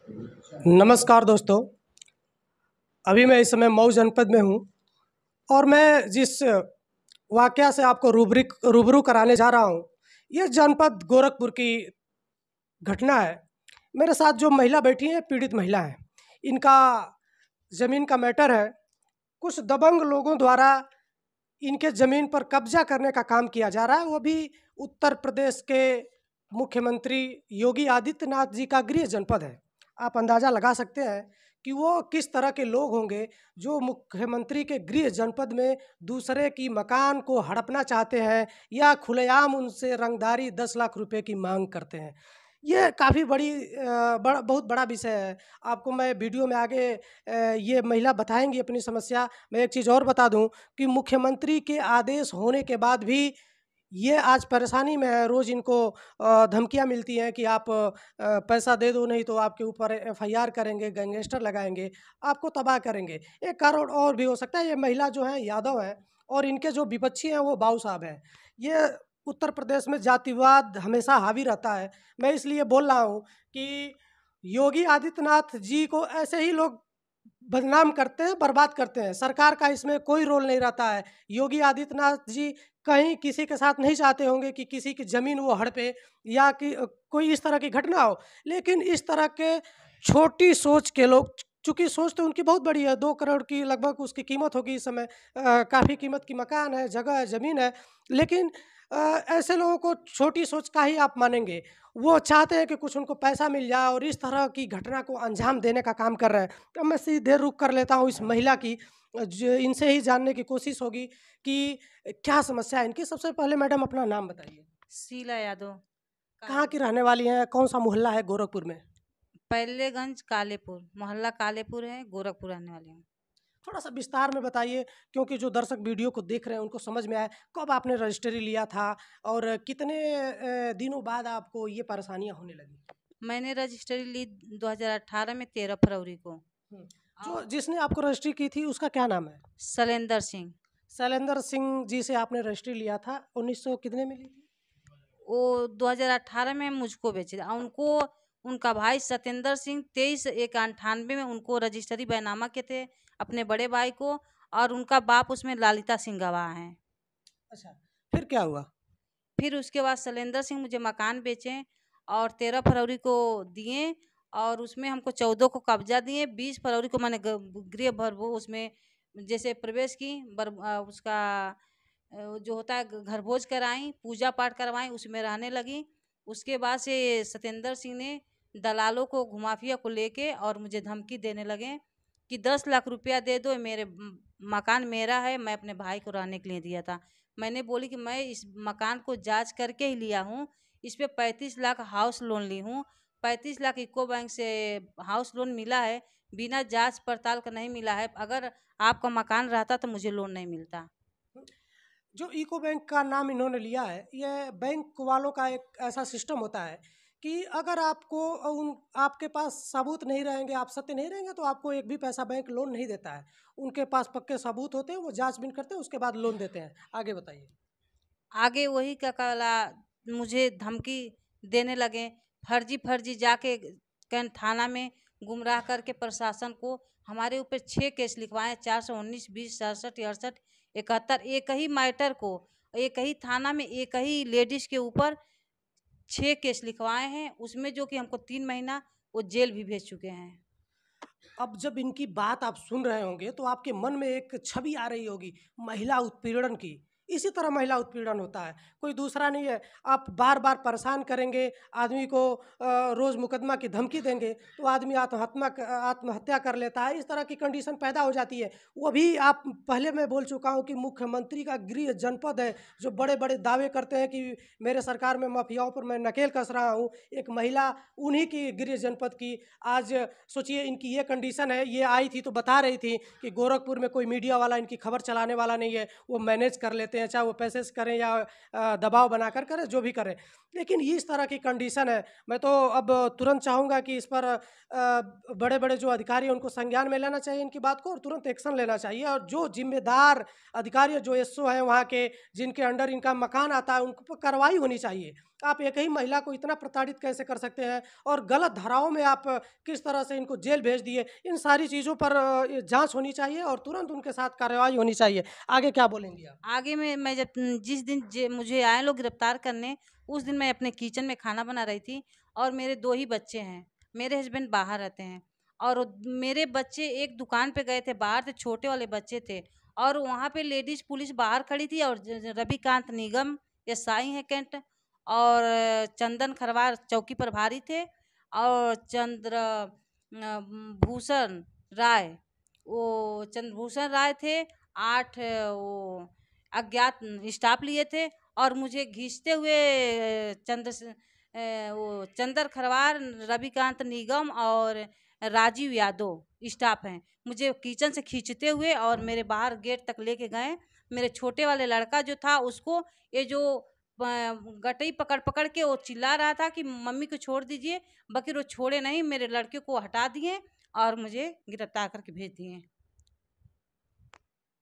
नमस्कार दोस्तों। अभी मैं इस समय मऊ जनपद में हूँ और मैं जिस वाक़या से आपको रूबरू कराने जा रहा हूँ, ये जनपद गोरखपुर की घटना है। मेरे साथ जो महिला बैठी हैं, पीड़ित महिला हैं। इनका ज़मीन का मैटर है। कुछ दबंग लोगों द्वारा इनके ज़मीन पर कब्ज़ा करने का काम किया जा रहा है, वो भी उत्तर प्रदेश के मुख्यमंत्री योगी आदित्यनाथ जी का गृह जनपद है। आप अंदाज़ा लगा सकते हैं कि वो किस तरह के लोग होंगे जो मुख्यमंत्री के गृह जनपद में दूसरे की मकान को हड़पना चाहते हैं या खुलेआम उनसे रंगदारी 10 लाख रुपए की मांग करते हैं। ये काफ़ी बहुत बड़ा विषय है। आपको मैं वीडियो में आगे ये महिला बताएँगी अपनी समस्या। मैं एक चीज़ और बता दूँ कि मुख्यमंत्री के आदेश होने के बाद भी ये आज परेशानी में है। रोज़ इनको धमकियाँ मिलती हैं कि आप पैसा दे दो, नहीं तो आपके ऊपर एफआईआर करेंगे, गैंगस्टर लगाएँगे, आपको तबाह करेंगे। एक कारण और भी हो सकता है। ये महिला जो है यादव है और इनके जो विपक्षी हैं वो बाऊ साहब हैं। ये उत्तर प्रदेश में जातिवाद हमेशा हावी रहता है। मैं इसलिए बोल रहा हूँ कि योगी आदित्यनाथ जी को ऐसे ही लोग बदनाम करते हैं, बर्बाद करते हैं। सरकार का इसमें कोई रोल नहीं रहता है। योगी आदित्यनाथ जी कहीं किसी के साथ नहीं चाहते होंगे कि किसी की ज़मीन वो हड़पे या कि कोई इस तरह की घटना हो। लेकिन इस तरह के छोटी सोच के लोग, चूँकि सोच तो उनकी बहुत बड़ी है, 2 करोड़ की लगभग उसकी कीमत होगी इस समय। काफ़ी कीमत की मकान है, जगह है, ज़मीन है। लेकिन अ, ऐसे लोगों को छोटी सोच का ही आप मानेंगे। वो चाहते हैं कि कुछ उनको पैसा मिल जाए और इस तरह की घटना को अंजाम देने का काम कर रहे हैं। अब मैं सीधे रुख कर लेता हूँ इस महिला की, जो इनसे ही जानने की कोशिश होगी कि क्या समस्या है इनकी। सबसे पहले मैडम अपना नाम बताइए। शीला यादव। कहाँ की कालेपुर। रहने वाली हैं? कौन-सा मोहल्ला है गोरखपुर में? पल्लेगंज कालेपुर, मोहल्ला कालेपुर है, गोरखपुर रहने वाली हूँ। थोड़ा-सा विस्तार में बताइए, क्योंकि जो दर्शक वीडियो को देख रहे हैं उनको समझ में आए। कब आपने रजिस्ट्री लिया था और कितने दिनों बाद आपको ये परेशानियाँ होने लगीं? मैंने रजिस्ट्री ली 2018 में 13 फरवरी को। हुँ। जो जिसने आपको रजिस्ट्री की थी उसका क्या नाम है? शैलेंद्र सिंह। शैलेंद्र सिंह जी से आपने रजिस्ट्री लिया था। 1900 कितने में ली थी? वो 2018 में मुझको बेचे थे। उनको उनका भाई सत्येंद्र सिंह 23/1/98 में उनको रजिस्ट्री बैनामा के थे अपने बड़े भाई को, और उनका बाप उसमें ललिता सिंह गवाह हैं। अच्छा, फिर क्या हुआ? फिर उसके बाद शैलेंद्र सिंह मुझे मकान बेचे और 13 फरवरी को दिए, और उसमें हमको 14 को कब्जा दिए। 20 फरवरी को मैंने गृह भर उसमें जैसे प्रवेश की, उसका जो होता है घर भोज कराई, पूजा पाठ करवाई, उसमें रहने लगी। उसके बाद से सत्येंद्र सिंह ने दलालों को, घुमाफिया को लेके और मुझे धमकी देने लगे कि 10 लाख रुपया दे दो, मेरे मकान मेरा है, मैं अपने भाई को रहने के लिए दिया था। मैंने बोली कि मैं इस मकान को जांच करके ही लिया हूँ। इस पे 35 लाख हाउस लोन ली हूँ। 35 लाख यूको बैंक से हाउस लोन मिला है, बिना जांच पड़ताल का नहीं मिला है। अगर आपका मकान रहता तो मुझे लोन नहीं मिलता। जो यूको बैंक का नाम इन्होंने लिया है, ये बैंक वालों का एक ऐसा सिस्टम होता है कि अगर आपको उन आपके पास सबूत नहीं रहेंगे, आप सत्य नहीं रहेंगे, तो आपको एक भी पैसा बैंक लोन नहीं देता है। उनके पास पक्के सबूत होते हैं, वो जाँच-बीन करते हैं, उसके बाद लोन देते हैं। आगे बताइए। आगे वही क्या कहला, मुझे धमकी देने लगे। फर्जी जाके कहीं थाना में गुमराह करके प्रशासन को हमारे ऊपर 6 केस लिखवाए, 419, 20, 67, 68, 71, एक ही मैटर को, एक ही थाना में एक ही लेडीज के ऊपर 6 केस लिखवाए हैं। उसमें जो कि हमको 3 महीना वो जेल भी भेज चुके हैं। अब जब इनकी बात आप सुन रहे होंगे, तो आपके मन में एक छवि आ रही होगी, महिला उत्पीड़न की। इसी तरह महिला उत्पीड़न होता है, कोई दूसरा नहीं है। आप बार-बार परेशान करेंगे, आदमी को रोज़ मुकदमा की धमकी देंगे, तो आदमी आत्महत्या कर लेता है। इस तरह की कंडीशन पैदा हो जाती है। वो भी आप पहले मैं बोल चुका हूँ कि मुख्यमंत्री का गृह जनपद है, जो बड़े-बड़े दावे करते हैं कि मेरे सरकार में माफियाओं पर मैं नकेल कस रहा हूँ। एक महिला उन्हीं की गृह जनपद की, आज सोचिए इनकी ये कंडीशन है। ये आई थी तो बता रही थी कि गोरखपुर में कोई मीडिया वाला इनकी खबर चलाने वाला नहीं है, वो मैनेज कर लेते हैं, चाहे वो पैसे से करें या दबाव बनाकर करें, जो भी करें। लेकिन ये इस तरह की कंडीशन है। मैं तो अब तुरंत चाहूँगा कि इस पर बड़े-बड़े जो अधिकारी हैं उनको संज्ञान में लेना चाहिए इनकी बात को, और तुरंत एक्शन लेना चाहिए, और जो ज़िम्मेदार अधिकारी, जो एसओ हैं वहाँ के, जिनके अंडर इनका मकान आता है, उन पर कार्रवाई होनी चाहिए। आप एक ही महिला को इतना प्रताड़ित कैसे कर सकते हैं और गलत धाराओं में आप किस तरह से इनको जेल भेज दिए, इन सारी चीज़ों पर ये जाँच होनी चाहिए और तुरंत उनके साथ कार्रवाई होनी चाहिए। आगे क्या बोलेंगी आप? आगे में मैं जब जिस दिन मुझे आए लोग गिरफ्तार करने, उस दिन मैं अपने किचन में खाना बना रही थी और मेरे 2 ही बच्चे हैं। मेरे हस्बैंड बाहर रहते हैं और मेरे बच्चे एक दुकान पे गए थे बाहर से, छोटे वाले बच्चे थे और वहाँ पे लेडीज़ पुलिस बाहर खड़ी थी और रविकांत निगम एसआई हैं कैंट और चंदन खरवार चौकी प्रभारी थे और भूषण राय, वो चंद्रभूषण राय थे। 8 वो अज्ञात स्टाफ लिए थे और मुझे घींचते हुए वो चंदर खरवार, रविकांत निगम और राजीव यादव स्टाफ हैं, मुझे किचन से खींचते हुए और मेरे बाहर गेट तक लेके गए। मेरे छोटे वाले लड़का जो था उसको ये जो गटई पकड़ पकड़ के वो चिल्ला रहा था कि मम्मी को छोड़ दीजिए, बल्कि वो छोड़े नहीं, मेरे लड़के को हटा दिए और मुझे गिरफ्तार करके भेज दिए।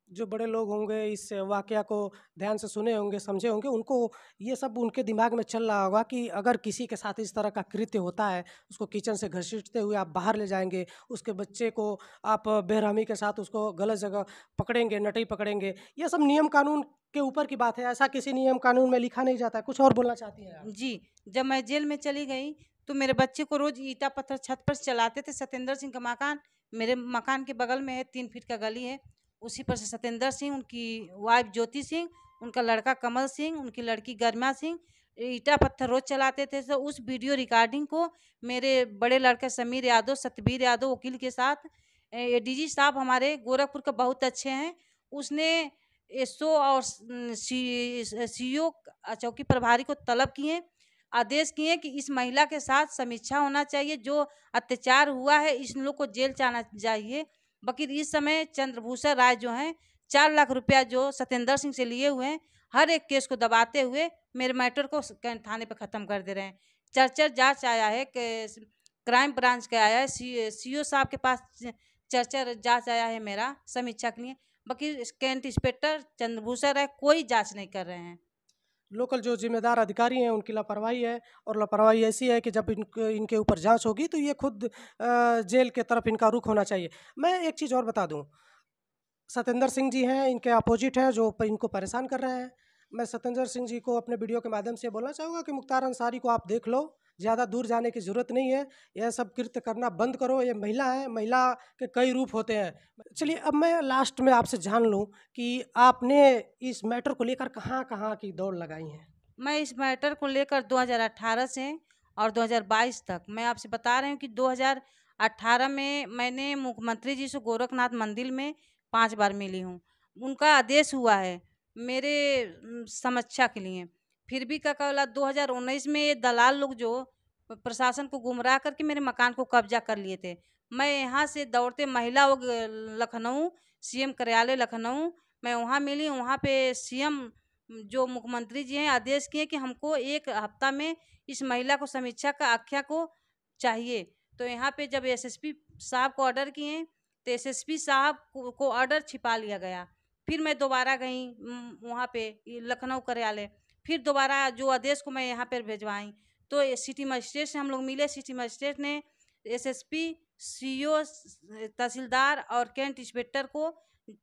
जो बड़े लोग होंगे इस वाकया को ध्यान से सुने होंगे, समझे होंगे, उनको ये सब उनके दिमाग में चल रहा होगा कि अगर किसी के साथ इस तरह का कृत्य होता है, उसको किचन से घसीटते हुए आप बाहर ले जाएँगे, उसके बच्चे को आप बेरहमी के साथ उसको गलत जगह पकड़ेंगे, नटई पकड़ेंगे। ये सब नियम कानून के ऊपर की बात है, ऐसा किसी नियम कानून में लिखा नहीं जाता है। कुछ और बोलना चाहती हैं आप? जी, जब मैं जेल में चली गई, तो मेरे बच्चे को रोज़ ईंटा पत्थर छत पर से चलाते थे। सत्येंद्र सिंह का मकान मेरे मकान के बगल में है, 3 फीट का गली है। उसी पर से सत्येंद्र सिंह, उनकी वाइफ़ ज्योति सिंह, उनका लड़का कमल सिंह, उनकी लड़की गरिमा सिंह ईंटा पत्थर रोज़ चलाते थे। तो उस वीडियो रिकॉर्डिंग को मेरे बड़े लड़के समीर यादव, सतबीर यादव वकील के साथ एडीजी साहब हमारे गोरखपुर के बहुत अच्छे हैं। उसने एसओ और सीओ चौकी प्रभारी को तलब किए, आदेश किए कि इस महिला के साथ समीक्षा होना चाहिए, जो अत्याचार हुआ है इस लोग को जेल जाना चाहिए। वकील इस समय चंद्रभूषण राय जो हैं 4 लाख रुपया जो सत्येंद्र सिंह से लिए हुए हैं, हर एक केस को दबाते हुए मेरे मैटर को कैंट थाने पे ख़त्म कर दे रहे हैं। चर्चा जांच आया है, क्राइम ब्रांच का आया है, सीओ साहब के पास चर्चा जांच आया है मेरा समीक्षा के लिए। वकील कैंट इंस्पेक्टर चंद्रभूषण राय कोई जांच नहीं कर रहे हैं। लोकल जो ज़िम्मेदार अधिकारी हैं उनकी लापरवाही है और लापरवाही ऐसी है कि जब इनके ऊपर जांच होगी तो ये खुद जेल के तरफ इनका रुख होना चाहिए। मैं एक चीज़ और बता दूं, सत्येंद्र सिंह जी हैं, इनके अपोजिट हैं जो इनको परेशान कर रहे हैं। मैं सत्येंद्र सिंह जी को अपने वीडियो के माध्यम से बोलना चाहूँगा कि मुख्तार अंसारी को आप देख लो, ज़्यादा दूर जाने की ज़रूरत नहीं है। यह सब कृत्य करना बंद करो। ये महिला है, महिला के कई रूप होते हैं। चलिए अब मैं लास्ट में आपसे जान लूँ कि आपने इस मैटर को लेकर कहाँ-कहाँ की दौड़ लगाई है? मैं इस मैटर को लेकर 2018 से और 2022 तक मैं आपसे बता रही हूँ कि 2018 में मैंने मुख्यमंत्री जी से गोरखनाथ मंदिर में 5 बार मिली हूँ। उनका आदेश हुआ है मेरे समीक्षा के लिए। फिर भी क्या कहला 2019 में ये दलाल लोग जो प्रशासन को गुमराह करके मेरे मकान को कब्जा कर लिए थे। मैं यहाँ से दौड़ते महिला वो लखनऊ, सीएम कार्यालय लखनऊ, मैं वहाँ मिली। वहाँ पे सीएम जो मुख्यमंत्री जी हैं आदेश किए कि हमको 1 हफ्ता में इस महिला को समीक्षा का आख्या को चाहिए। तो यहाँ पे जब एसएसपी साहब को ऑर्डर किए तो एसएसपी साहब को ऑर्डर छिपा लिया गया। फिर मैं दोबारा गई वहाँ पे लखनऊ कार्यालय, फिर दोबारा जो आदेश को मैं यहाँ पर भिजवाई। तो सिटी मजिस्ट्रेट से हम लोग मिले। सिटी मजिस्ट्रेट ने एसएसपी, सीओ, तहसीलदार और कैंट इंस्पेक्टर को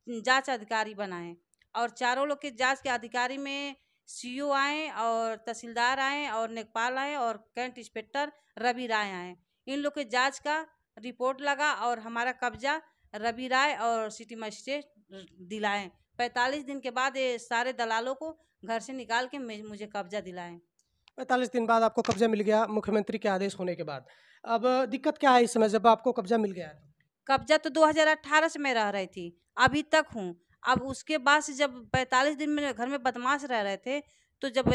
जांच अधिकारी बनाए और चारों लोग के जांच के अधिकारी में सीओ आए और तहसीलदार आए और लेखपाल आए और कैंट इंस्पेक्टर रवि राय आए। इन लोग के जांच का रिपोर्ट लगा और हमारा कब्जा रवि राय और सिटी मजिस्ट्रेट दिलाए। 45 दिन के बाद ये सारे दलालों को घर से निकाल के मुझे कब्जा दिलाए। 45 दिन बाद आपको कब्जा मिल गया मुख्यमंत्री के आदेश होने के बाद। अब दिक्कत क्या है इस समय जब आपको कब्जा मिल गया है तो? कब्जा तो 2018 से मैं रह रही थी, अभी तक हूँ। अब उसके बाद से जब 45 दिन मेरे घर में बदमाश रह रहे थे, तो जब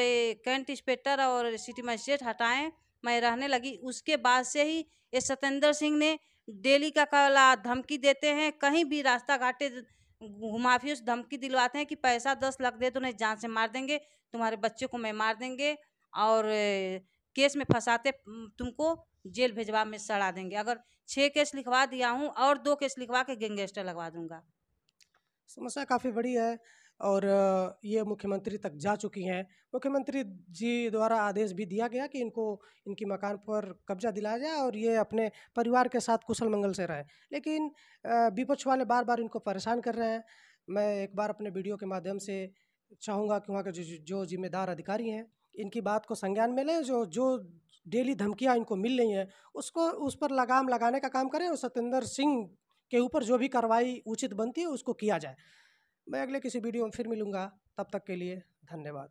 कैंट इंस्पेक्टर और सिटी मजिस्ट्रेट हटाएँ, मैं रहने लगी। उसके बाद से ही ये सत्येंद्र सिंह ने डेली का काला धमकी देते हैं, कहीं भी रास्ता घाटे घुमाफियों से धमकी दिलवाते हैं कि पैसा 10 लाख दे दो नहीं जान से मार देंगे, तुम्हारे बच्चे को मैं मार देंगे और केस में फंसाते तुमको जेल भिजवा में सड़ा देंगे। अगर 6 केस लिखवा दिया हूँ और 2 केस लिखवा के गैंगस्टर लगवा दूंगा। समस्या काफ़ी बड़ी है। और ये मुख्यमंत्री तक जा चुकी हैं। मुख्यमंत्री जी द्वारा आदेश भी दिया गया कि इनकी मकान पर कब्जा दिलाया जाए और ये अपने परिवार के साथ कुशल मंगल से रहें। लेकिन विपक्ष वाले बार बार इनको परेशान कर रहे हैं। मैं एक बार अपने वीडियो के माध्यम से चाहूँगा कि वहाँ के जो जिम्मेदार अधिकारी हैं, इनकी बात को संज्ञान में लें। जो जो डेली धमकियाँ इनको मिल रही हैं, उस पर लगाम लगाने का काम करें और सत्येंद्र सिंह के ऊपर जो भी कार्रवाई उचित बनती है उसको किया जाए। मैं अगले किसी वीडियो में फिर मिलूँगा, तब तक के लिए धन्यवाद।